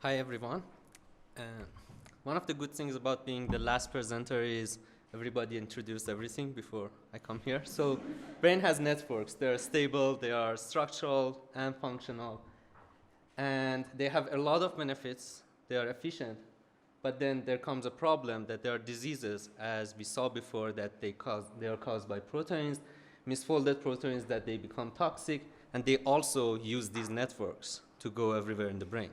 Hi everyone. Uh, One of the good things about being the last presenter is everybody introduced everything before I come here. So brain has networks. They're stable, they are structural and functional, and they have a lot of benefits. They are efficient, but then there comes a problem that there are diseases, as we saw before, that they are caused by proteins, misfolded proteins, that they become toxic, and they also use these networks to go everywhere in the brain.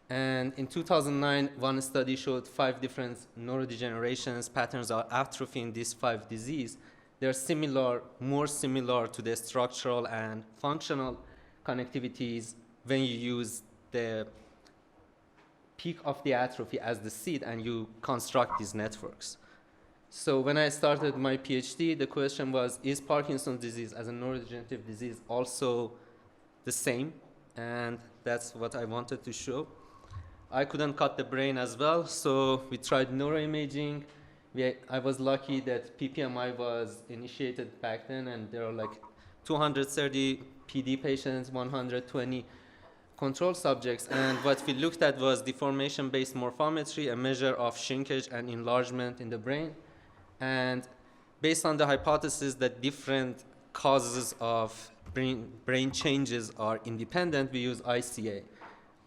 And in 2009, one study showed 5 different neurodegenerations, patterns of atrophy in these 5 diseases. They're similar, more similar to the structural and functional connectivities when you use the peak of the atrophy as the seed and you construct these networks. So when I started my PhD, the question was, is Parkinson's disease as a neurodegenerative disease also the same? And that's what I wanted to show. I couldn't cut the brain as well, so we tried neuroimaging. I was lucky that PPMI was initiated back then, and there are like 230 PD patients, 120 control subjects, and what we looked at was deformation-based morphometry, a measure of shrinkage and enlargement in the brain. And based on the hypothesis that different causes of brain changes are independent, we use ICA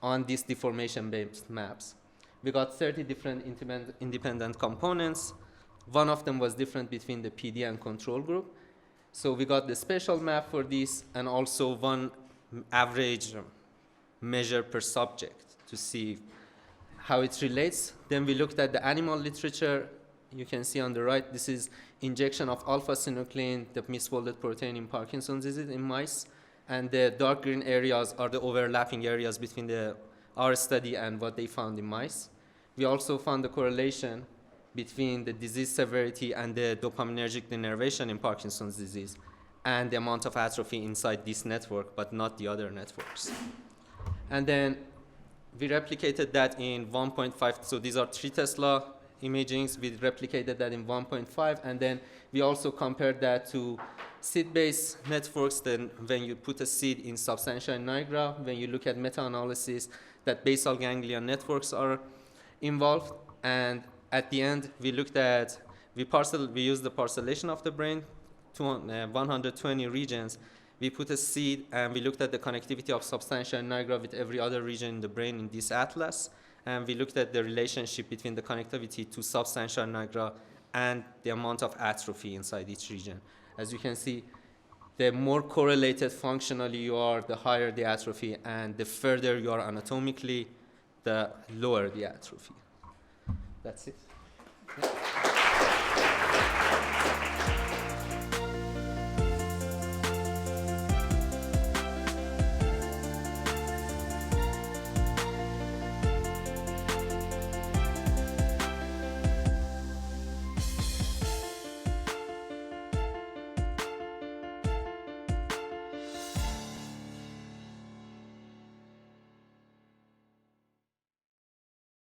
on these deformation-based maps. We got 30 different independent components. One of them was different between the PD and control group. So we got the spatial map for this, and also one average measure per subject to see how it relates. Then we looked at the animal literature. You can see on the right, this is injection of alpha-synuclein, the misfolded protein in Parkinson's disease in mice. And the dark green areas are the overlapping areas between our study and what they found in mice. We also found the correlation between the disease severity and the dopaminergic denervation in Parkinson's disease and the amount of atrophy inside this network, but not the other networks. And then we replicated that in 1.5. So these are 3 Tesla imagings. We replicated that in 1.5, and then we also compared that to seed-based networks. Then when you put a seed in substantia nigra, when you look at meta-analysis, that basal ganglion networks are involved. And at the end, we looked at, we used the parcellation of the brain, 120 regions. We put a seed, and we looked at the connectivity of substantia nigra with every other region in the brain in this atlas. And we looked at the relationship between the connectivity to substantia nigra and the amount of atrophy inside each region. As you can see, the more correlated functionally you are, the higher the atrophy, and the further you are anatomically, the lower the atrophy. That's it. Yeah.